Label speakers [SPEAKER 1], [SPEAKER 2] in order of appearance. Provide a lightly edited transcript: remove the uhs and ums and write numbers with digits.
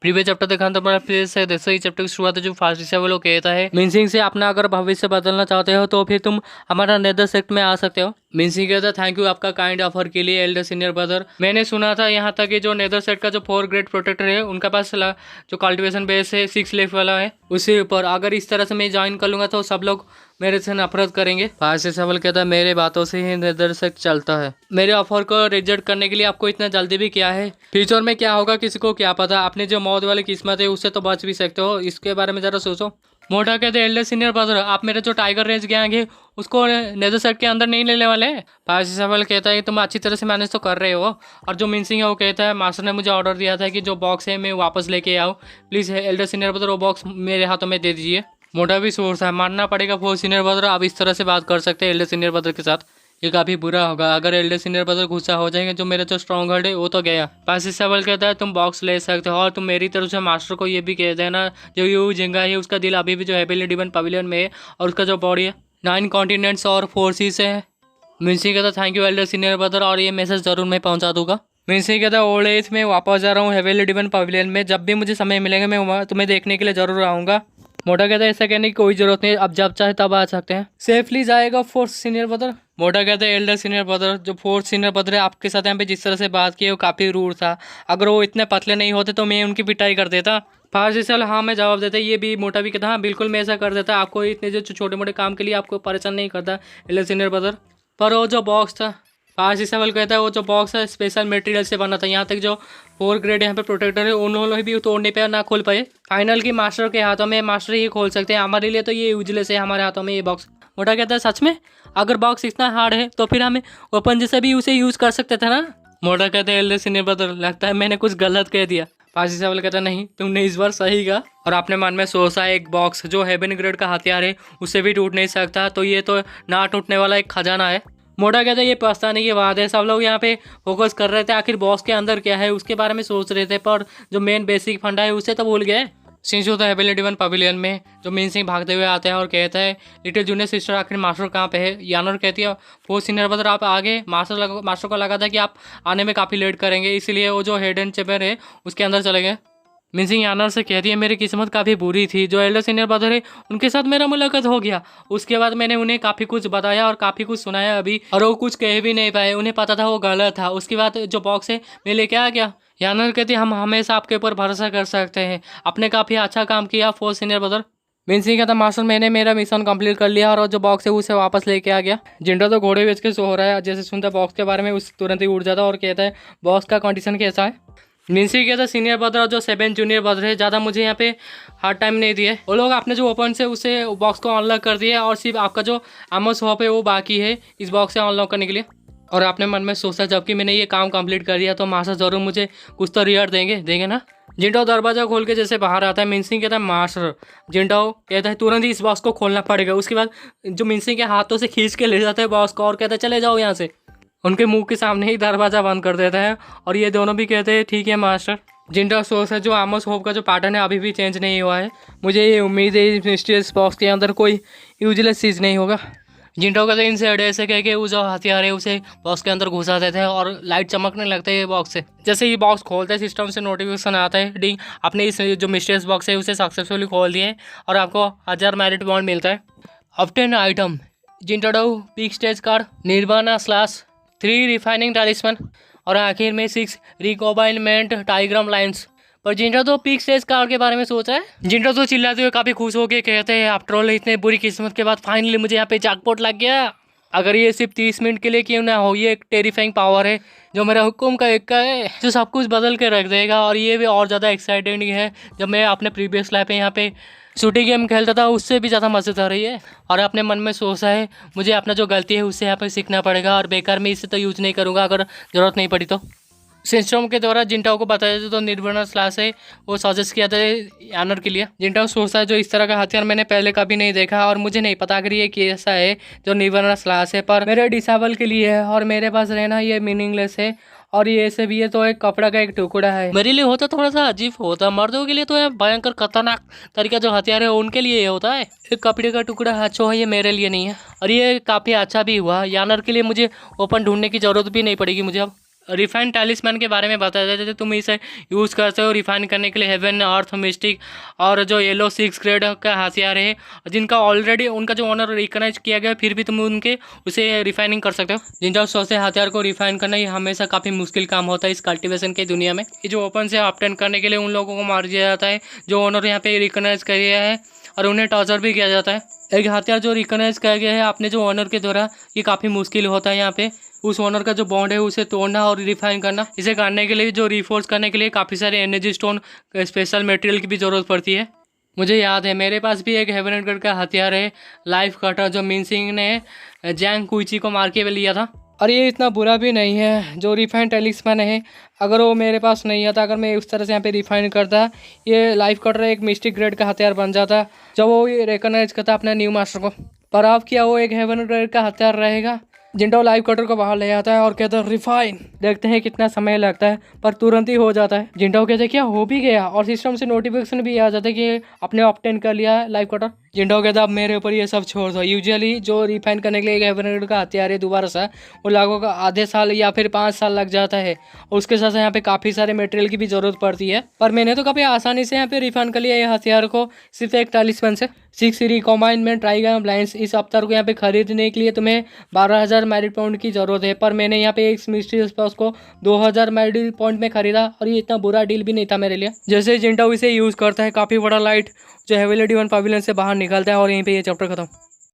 [SPEAKER 1] Previous chapter देखा तो मेरा फिर से देखो ये चैप्टर की शुरुआत जो फास्ट से वो लोग कहता है मिनसिंग से अपना अगर भविष्य बदलना चाहते हो तो फिर तुम हमारा नेदर सेक्ट में आ सकते हो। मिनसिंग कहता है थैंक यू आपका काइंड ऑफर के लिए एल्डर सीनियर ब्रदर। मैंने सुना था यहाँ तक कि जो नेदर सेक्ट का जो 4 ग्रेड प्रोटेक्टर है उनका पास जो कल्टिवेशन बेस है 6 लेवल वाला है। उसके ऊपर अगर इस तरह से मैं ज्वाइन कर लूंगा तो सब लोग मेरे से नफरत करेंगे। फास्ट सवाल कहता है मेरे बातों से ही नेदर सेक्ट चलता है। मेरे ऑफर को रिजेक्ट करने के लिए आपको इतना जल्दी भी क्या है? फ्यूचर में क्या होगा किसी को क्या पता। आपने जो मौत वाली किस्मत है उससे तो बच भी सकते हो, इसके बारे में जरा सोचो। मोटा कहते एल्डर सीनियर ब्रदर आप मेरे जो टाइगर रेंज गैंग है उसको नेदर सेक्ट के अंदर नहीं लेने वाले हैं। फास्ट सवाल कहता है तुम अच्छी तरह से मैनेज तो कर रहे हो। और जो मिनसिंग है वो कहता है मास्टर ने मुझे ऑर्डर दिया था कि जो बॉक्स है मैं वापस लेके आऊँ, प्लीज़ एल्डर सीनियर ब्रदर वो बॉक्स मेरे हाथों में दे दीजिए। मोटा भी सोर्स है मानना पड़ेगा फोर सीनियर ब्रदर आप इस तरह से बात कर सकते हैं एल्डर सीनियर ब्रदर के साथ, ये काफ़ी बुरा होगा अगर एल्डर सीनियर ब्रदर गुस्सा हो जाएंगे। जो मेरा जो स्ट्रॉन्ग हर्ड है वो तो गया। पासिस सवाल कहता है तुम बॉक्स ले सकते हो और तुम मेरी तरफ से मास्टर को ये भी कह देना जो यू जिंगा है उसका दिल अभी भी जो हेविली डिवन पवेलियन में है और उसका जो बॉडी है 9 कॉन्टिनेंट्स और 4 सीज है। मिनसी कहता thank you Elder senior brother और ये मैसेज जरूर मैं पहुँचा दूंगा। मिनसी कहता ओल्ड एज में वापस जा रहा हूँ हेविली डिवन पवेलियन में, जब भी मुझे समय मिलेगा मैं तुम्हें देखने के लिए जरूर आऊँगा। मोटा कहता है ऐसा कहने की कोई जरूरत नहीं, अब जब चाहे तब आ सकते हैं। सेफली जाएगा फोर्थ सीनियर ब्रदर। मोटा कहता है एल्डर सीनियर ब्रदर जो फोर्थ सीनियर ब्रदर है आपके साथ यहाँ पे जिस तरह से बात की है वो काफ़ी रूड था। अगर वो इतने पतले नहीं होते तो मैं उनकी पिटाई कर देता। फास्ट साल हाँ मैं जवाब देता। ये भी मोटा भी कहता हाँ बिल्कुल मैं ऐसा कर देता, आपको इतने जो छोटे मोटे काम के लिए आपको परेशान नहीं करता एल्डर सीनियर ब्रदर। पर वो जो बॉक्स था फास्ट सवाल कहता है वो जो बॉक्स है स्पेशल मटेरियल से बना था। यहाँ तक जो 4 ग्रेड यहाँ पे प्रोटेक्टर है उन्होंने भी तोड़ नहीं पाया ना खोल पाए। फाइनल की मास्टर के हाथों में मास्टर ही खोल सकते हैं, हमारे लिए तो ये यूजलेस है हमारे हाथों में ये बॉक्स। मोटा कहता है सच में अगर बॉक्स इतना हार्ड है तो फिर हमें ओपन जैसे भी उसे यूज़ कर सकते थे ना। मोटा कहते हैं एल्डर सीनियर ब्रदर लगता है मैंने कुछ गलत कह दिया। फास्ट सवाल कहता नहीं तुमने इस बार सही कहा और अपने मन में सोचा एक बॉक्स जो हेवन ग्रेड का हथियार है उससे भी टूट नहीं सकता तो ये तो ना टूटने वाला एक खजाना है। मोटा कहता है ये पछताने की बात है। सब लोग यहाँ पे फोकस कर रहे थे आखिर बॉक्स के अंदर क्या है उसके बारे में सोच रहे थे, पर जो मेन बेसिक फंडा है उसे तो भूल गए। सिंस होता है हेविली डिवन पवेलियन में जो मीन सिंह भागते हुए आते हैं और कहता है लिटिल जूनियर सिस्टर आखिर मास्टर कहाँ पे है। यानर कहती है फोर्थ सीनियर ब्रदर आप आगे मास्टर को लगा था कि आप आने में काफ़ी लेट करेंगे इसलिए वो जो हेड एंड चेम्बर है उसके अंदर चले गए। मिनसिंग यानर से कहती है मेरी किस्मत काफ़ी बुरी थी, जो एल्डर सीनियर ब्रदर है उनके साथ मेरा मुलाकात हो गया। उसके बाद मैंने उन्हें काफ़ी कुछ बताया और काफ़ी कुछ सुनाया अभी और वो कुछ कह भी नहीं पाए, उन्हें पता था वो गलत था। उसके बाद जो बॉक्स है मैं लेके आ गया। यानर कहती हम हमेशा आपके ऊपर भरोसा कर सकते हैं, आपने काफ़ी अच्छा काम किया फोर्थ सीनियर ब्रदर। मिनसिंग कहता मास्टर मैंने मेरा मिशन कंप्लीट कर लिया और जो बॉक्स है उसे वापस लेके आ गया। जिंटा तो घोड़े बेच के सो रहा है, जैसे सुनता बॉक्स के बारे में उस तुरंत ही उड़ जाता और कहता है बॉक्स का कंडीशन कैसा है। मिनसी कहता सीनियर ब्रदर और जो 7 जूनियर ब्रदर है ज़्यादा मुझे यहाँ पे हार्ड टाइम नहीं दिए। वो लोग आपने जो ओपन से उसे बॉक्स को अनलॉक कर दिया और सिर्फ आपका जो आमो शॉप है वो बाकी है इस बॉक्स से अनलॉक करने के लिए। और आपने मन में सोचा जबकि मैंने ये काम कंप्लीट कर दिया तो मास्टर ज़रूर मुझे कुछ तो रिवार्ड देंगे ना। जिंटाओ दरवाजा खोल के जैसे बाहर आता है मिनसिंग कहता है मास्टर। जिंटाओ कहता है तुरंत ही इस बॉक्स को खोलना पड़ेगा। उसके बाद जो मिनसिंग के हाथों से खींच के ले जाता है बॉक्स को और कहता है चले जाओ यहाँ से। उनके मुंह के सामने ही दरवाज़ा बंद कर देता है और ये दोनों भी कहते हैं ठीक है मास्टर। जिंटा सोच है जो आमोस होप का जो पैटर्न है अभी भी चेंज नहीं हुआ है, मुझे ये उम्मीद है इस मिस्टीरियस बॉक्स के अंदर कोई यूजलेस चीज़ नहीं होगा। जिंटो कहते इनसे ऐसे कह के वो जो हथियार है उसे बॉक्स के अंदर घुसा देते हैं और लाइट चमकने लगता है ये बॉक्स से। जैसे ये बॉक्स खोलते हैं सिस्टम से नोटिफिकेशन आता है डिंग आपने इस जो मिस्टीरियस बॉक्स है उसे सक्सेसफुली खोल दिए और आपको 1000 मेरिट पॉइंट मिलता है। ऑब्टेन आइटम जिंटाडो पीक स्टेज कार्ड निर्वाणा स्लैश 3 रिफाइनिंग टालिस्मन और आखिर में 6 रिकॉबाइनमेंट टाइग्राम लाइन्स। पर जिंटा तो पीक स्टेज कार्ड के बारे में सोच रहा है। जिंटा तो चिल्लाते हुए काफ़ी खुश हो के कहते हैं आफ्टर ऑल इतने बुरी किस्मत के बाद फाइनली मुझे यहाँ पे जैकपॉट लग गया। अगर ये सिर्फ 30 मिनट के लिए क्यों ना हो, ये एक टेरिफाइंग पावर है जो मेरा हुक्म का एक का है जो सब कुछ बदल के रख देगा। और ये भी और ज़्यादा एक्साइटेड है जब मैं अपने प्रीवियस लाइफ में यहाँ पे शूटिंग गेम खेलता था उससे भी ज़्यादा मज़ेदार आ रही है। और अपने मन में सोचा है मुझे अपना जो गलती है उससे यहाँ पे सीखना पड़ेगा और बेकार में इसे तो यूज़ नहीं करूँगा अगर ज़रूरत नहीं पड़ी तो। सिस्टम के द्वारा जिंटाओ को बताया था तो निर्वाणा स्लैश है वो सजेस्ट किया था यानर के लिए। जिंटाओ सोचता है जो इस तरह का हथियार मैंने पहले कभी नहीं देखा और मुझे नहीं पता अगर ये कैसा है जो निर्वाणा स्लैश है, पर मेरे डिसेबल के लिए है और मेरे पास रहना ये मीनिंगलेस है और ये से भी ये तो एक कपड़ा का एक टुकड़ा है। मेरे लिए होता थोड़ा सा अजीब होता, मर्दों के लिए तो ये भयंकर खतरनाक तरीका जो हथियार है उनके लिए ये होता है। एक कपड़े का टुकड़ा अच्छा है ये मेरे लिए नहीं है और ये काफ़ी अच्छा भी हुआ। यानर के लिए मुझे ओपन ढूंढने की ज़रूरत भी नहीं पड़ेगी मुझे अब। रिफाइन टैलिस्मैन के बारे में बताया जाता है। तुम इसे यूज़ कर सकते हो रिफाइन करने के लिए हेवन, अर्थ, मिस्टिक और जो येलो 6 ग्रेड का हथियार है, जिनका ऑलरेडी उनका जो ऑनर रिकॉग्नाइज किया गया, फिर भी तुम उनके उसे रिफाइनिंग कर सकते हो। जिनका सौसे हथियार को रिफाइन करना ये हमेशा काफ़ी मुश्किल काम होता है इस कल्टिवेशन की दुनिया में। ये जो ओपन से ऑब्टेन करने के लिए उन लोगों को मार दिया जाता है जो ऑनर यहाँ पे रिकॉग्नाइज किया है, और उन्हें टॉर्चर भी किया जाता है। एक हथियार जो रिकॉग्नाइज किया गया है अपने जो ऑनर के द्वारा, ये काफ़ी मुश्किल होता है यहाँ पे उस ऑनर का जो बॉन्ड है उसे तोड़ना और रिफाइन करना। इसे करने के लिए जो रिफोर्स करने के लिए काफ़ी सारे एनर्जी स्टोन, स्पेशल मटेरियल की भी ज़रूरत पड़ती है। मुझे याद है मेरे पास भी एक हेवन एंड गॉड का हथियार है, लाइफ कटर, जो मिन सिंह ने जैंग कुइची को मार के लिया था। और ये इतना बुरा भी नहीं है जो रिफाइंड टैलिस्मैन है, अगर वो मेरे पास नहीं आता, अगर मैं उस तरह से यहाँ पे रिफाइन करता, ये लाइफ कटर एक मिस्टिक ग्रेड का हथियार बन जाता जब वो ये रिकॉग्नाइज करता अपने न्यू मास्टर को। पर अब क्या वो एक हेवन ग्रेड का हथियार रहेगा। जिंटो लाइफ कटर को बाहर ले आता है और कहता है रिफाइन। देखते हैं कितना समय लगता है, पर तुरंत ही हो जाता है। जिंटो कहते हैं क्या हो भी गया, और सिस्टम से नोटिफिकेशन भी आ जाता है कि आपने ऑब्टेन कर लिया है लाइफ कटर। जिंटो कहता है अब मेरे ऊपर ये सब छोड़ दो। यूजुअली जो रिफाइन करने के लिए एक हेवन ग्रेड का हथियार है दोबारा सा, वो लगभग आधे साल या फिर 5 साल लग जाता है, और उसके साथ यहाँ पे काफ़ी सारे मटेरियल की भी ज़रूरत पड़ती है। पर मैंने तो काफ़ी आसानी से यहाँ पे रिफाइन कर लिया ये हथियार को, सिर्फ एक टैलिस्मैन से। 6 रिकॉम्बाइनमेंट ट्राइगन ब्लाइंड्स, इस अवतार को यहाँ पे खरीदने के लिए तुम्हें 12,000 मैरिट पॉइंट की ज़रूरत है, पर मैंने यहाँ पे एक मिस्ट्रियस पास को 2,000 मैरिट पॉइंट में खरीदा, और ये इतना बुरा डील भी नहीं था मेरे लिए। जैसे जिंटो इसे यूज़ करता है, काफ़ी बड़ा लाइट जो हेवेली डिवाइन पवेलियन से बाहर निकलता है, और यहीं पे ये चैप्टर खत्म।